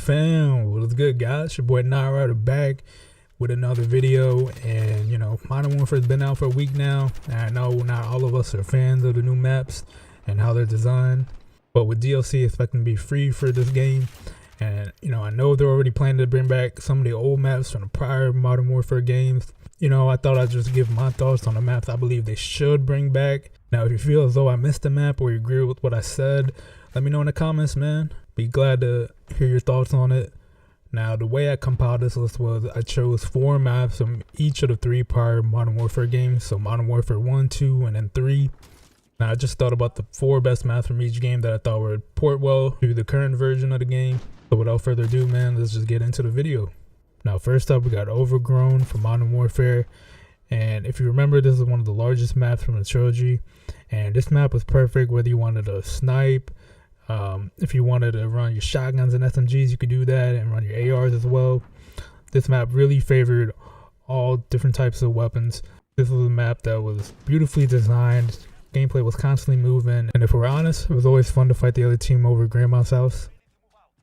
fam, what's good guys? It's your boy Nightryder back with another video. And you know, Modern Warfare has been out for a week now, and I know not all of us are fans of the new maps and how they're designed, but with DLC expecting to be free for this game, and you know, I know they're already planning to bring back some of the old maps from the prior Modern Warfare games. You know, I thought I'd just give my thoughts on the maps I believe they should bring back. Now if you feel as though I missed a map or you agree with what I said, let me know in the comments, man. Be glad to hear your thoughts on it. Now, the way I compiled this list was I chose 4 maps from each of the 3 prior Modern Warfare games. So Modern Warfare 1, 2, and then 3. Now, I just thought about the 4 best maps from each game that I thought would port well to the current version of the game. So without further ado, man, let's just get into the video. Now, first up, we got Overgrown for Modern Warfare. And if you remember, this is one of the largest maps from the trilogy. And this map was perfect whether you wanted to snipe. If you wanted to run your shotguns and SMGs, you could do that, and run your ARs as well. This map really favored all different types of weapons. This was a map that was beautifully designed. Gameplay was constantly moving, and if we're honest, it was always fun to fight the other team over Grandma's house.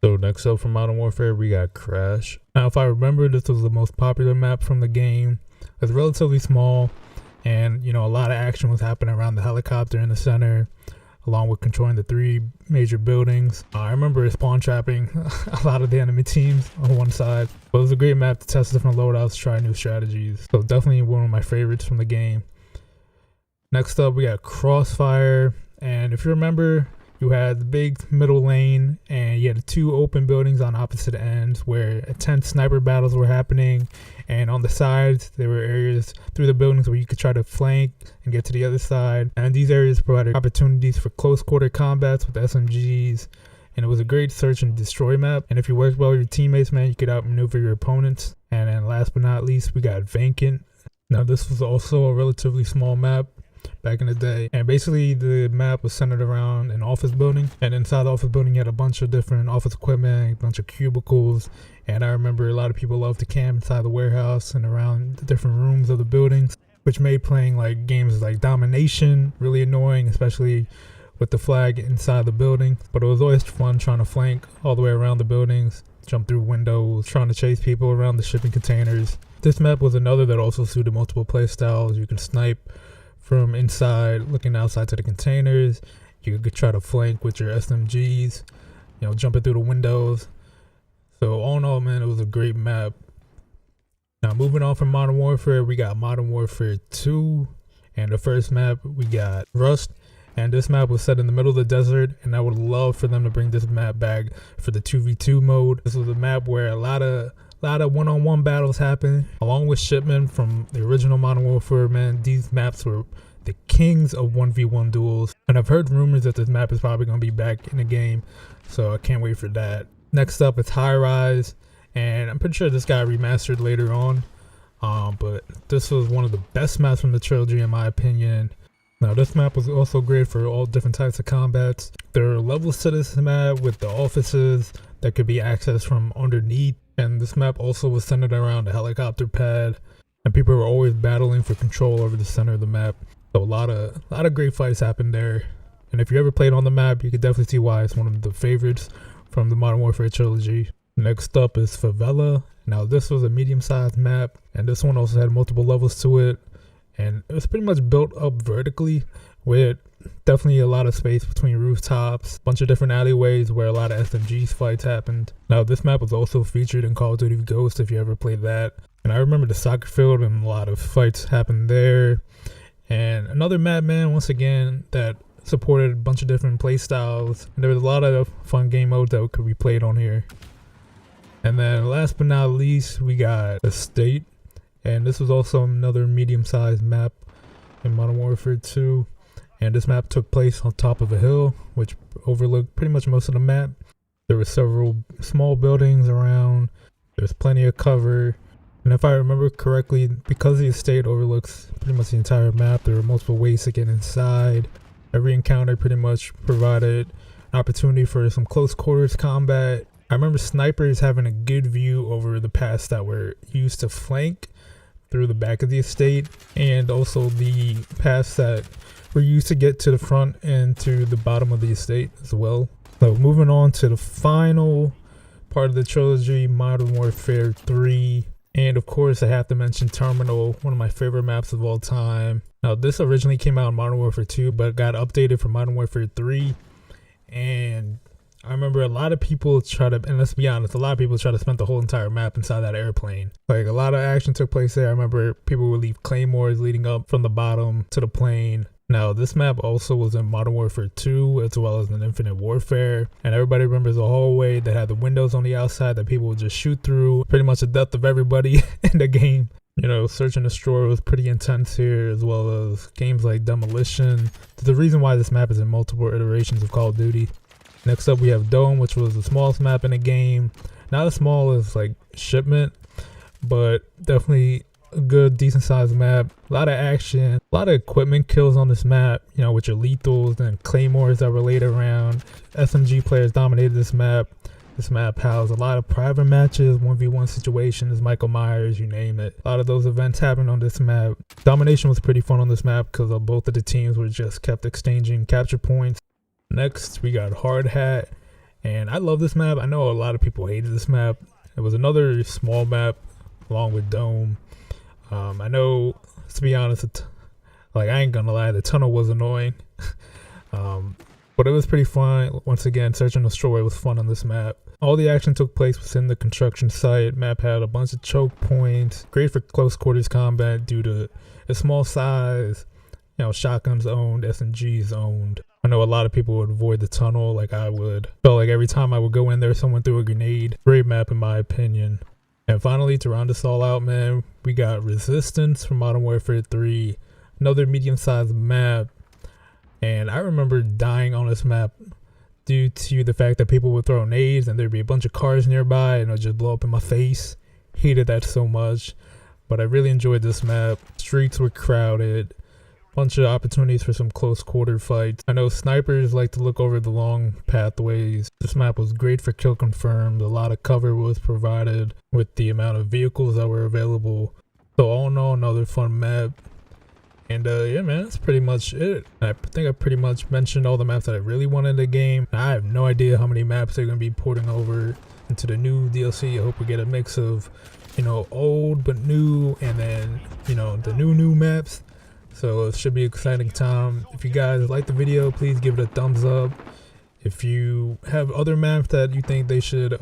So next up for Modern Warfare, we got Crash. Now if I remember, this was the most popular map from the game. It was relatively small, and you know, a lot of action was happening around the helicopter in the center, along with controlling the 3 major buildings. I remember spawn trapping a lot of the enemy teams on one side, but it was a great map to test different loadouts, try new strategies. So definitely one of my favorites from the game. Next up, we got Crossfire, and if you remember, you had the big middle lane, and you had 2 open buildings on opposite ends where intense sniper battles were happening, and on the sides there were areas through the buildings where you could try to flank and get to the other side, and these areas provided opportunities for close quarter combats with SMGs, and it was a great search and destroy map. And if you worked well with your teammates, man, you could outmaneuver your opponents. And then last but not least, we got Vacant. Now this was also a relatively small map back in the day, and basically the map was centered around an office building, and inside the office building you had a bunch of different office equipment, a bunch of cubicles, and I remember a lot of people loved to camp inside the warehouse and around the different rooms of the buildings, which made playing like games like Domination really annoying, especially with the flag inside the building. But it was always fun trying to flank all the way around the buildings, jump through windows, trying to chase people around the shipping containers. This map was another that also suited multiple play styles. You could snipe from inside, looking outside to the containers. You could try to flank with your SMGs, you know, jumping through the windows. So all in all, man, it was a great map. Now moving on from Modern Warfare, we got Modern Warfare 2, and the first map we got Rust, and this map was set in the middle of the desert, and I would love for them to bring this map back for the 2v2 mode. This was a map where a lot of one-on-one battles happen, along with shipment from the original Modern Warfare. Man, these maps were the kings of 1v1 duels, and I've heard rumors that this map is probably going to be back in the game, so I can't wait for that. Next up is High Rise, and I'm pretty sure this got remastered later on, but this was one of the best maps from the trilogy in my opinion. Now this map was also great for all different types of combats. There are levels to this map with the offices that could be accessed from underneath, and this map also was centered around a helicopter pad, and people were always battling for control over the center of the map. So a lot of great fights happened there, and if you ever played on the map, you could definitely see why it's one of the favorites from the Modern Warfare trilogy. Next up is Favela. Now this was a medium-sized map, and this one also had multiple levels to it, and it was pretty much built up vertically with definitely a lot of space between rooftops, a bunch of different alleyways where a lot of SMGs fights happened. Now this map was also featured in Call of Duty Ghost if you ever played that, and I remember the soccer field and a lot of fights happened there. And another map, man, once again, that supported a bunch of different play styles, and there was a lot of fun game modes that could be played on here. And then last but not least, we got Estate, and this was also another medium-sized map in Modern Warfare 2, and this map took place on top of a hill which overlooked pretty much most of the map. There were several small buildings around, there's plenty of cover, and if I remember correctly, because the estate overlooks pretty much the entire map, there were multiple ways to get inside. Every encounter pretty much provided an opportunity for some close quarters combat. I remember snipers having a good view over the paths that were used to flank through the back of the estate, and also the paths that were used to get to the front and to the bottom of the estate as well. So moving on to the final part of the trilogy Modern Warfare 3. And of course, I have to mention Terminal, one of my favorite maps of all time. Now, this originally came out in Modern Warfare 2, but got updated for Modern Warfare 3. And I remember a lot of people try to, and let's be honest, a lot of people try to spend the whole entire map inside that airplane. Like, a lot of action took place there. I remember people would leave claymores leading up from the bottom to the plane. Now, this map also was in Modern Warfare 2 as well as in Infinite Warfare. And everybody remembers the hallway that had the windows on the outside that people would just shoot through. Pretty much the death of everybody in the game. You know, Search and Destroy was pretty intense here, as well as games like Demolition. There's a reason why this map is in multiple iterations of Call of Duty. Next up, we have Dome, which was the smallest map in the game. Not as small as like Shipment, but definitely a good, decent sized map. A lot of action, a lot of equipment kills on this map, you know, with your lethals and claymores that were laid around. SMG players dominated this map. This map housed a lot of private matches, 1v1 situations, Michael Myers, you name it. A lot of those events happened on this map. Domination was pretty fun on this map because both of the teams were just kept exchanging capture points. Next, we got Hard Hat, and I love this map. I know a lot of people hated this map. It was another small map along with Dome. I know, to be honest, like, I ain't gonna lie, the tunnel was annoying. But it was pretty fun. Once again, Search and Destroy was fun on this map. All the action took place within the construction site. Map had a bunch of choke points. Great for close quarters combat due to its small size. You know, shotguns owned, SMGs owned. I know a lot of people would avoid the tunnel like I would. Felt like every time I would go in there, someone threw a grenade. Great map in my opinion. And finally, to round us all out, man, we got Resistance from Modern Warfare 3. Another medium-sized map. And I remember dying on this map due to the fact that people would throw nades and there'd be a bunch of cars nearby and it would just blow up in my face. Hated that so much. But I really enjoyed this map. Streets were crowded. Bunch of opportunities for some close quarter fights. I know snipers like to look over the long pathways. This map was great for kill confirmed. A lot of cover was provided with the amount of vehicles that were available. So all in all, another fun map. And yeah, man, that's pretty much it. I think I pretty much mentioned all the maps that I really wanted in the game. I have no idea how many maps they're going to be porting over into the new DLC. I hope we get a mix of, you know, old but new, and then, you know, the new maps. So it should be an exciting time. If you guys like the video, please give it a thumbs up. If you have other maps that you think they should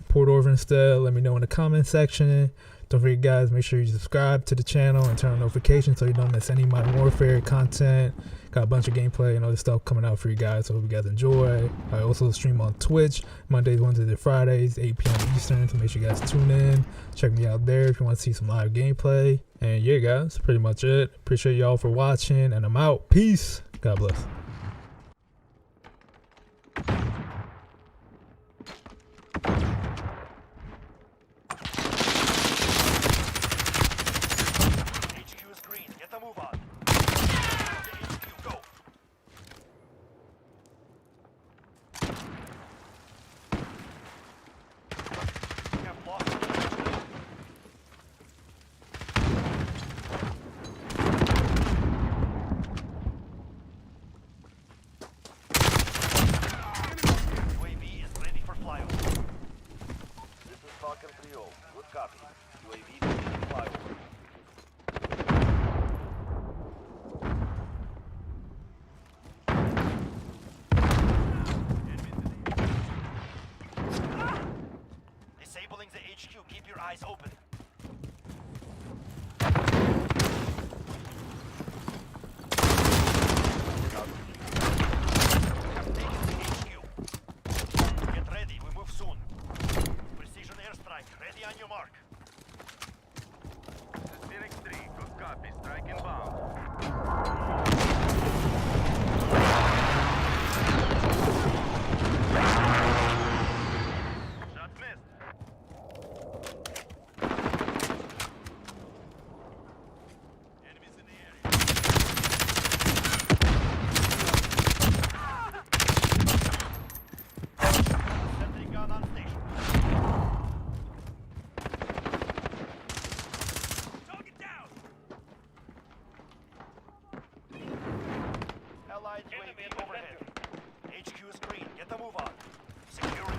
port over instead, let me know in the comment section. Don't forget, guys, make sure you subscribe to the channel and turn on notifications so you don't miss any Modern Warfare content. Got a bunch of gameplay and other stuff coming out for you guys, so hope you guys enjoy. I also stream on Twitch Mondays, Wednesdays, and Fridays, 8 p.m. Eastern, so make sure you guys tune in. Check me out there if you want to see some live gameplay. And yeah, guys, pretty much it. Appreciate y'all for watching, and I'm out. Peace. God bless. Good copy. UAV ready to fly over. Disabling the HQ. Keep your eyes open. Have taken the HQ. Get ready. We move soon. Precision airstrike. Ready on your mark. This is Phoenix 3. Good copy. Strike inbound. Shot missed. Enemies in the area. Sentry gun on station. Target down. Allied UAV overhead. HQ is green. Get the move on. Secure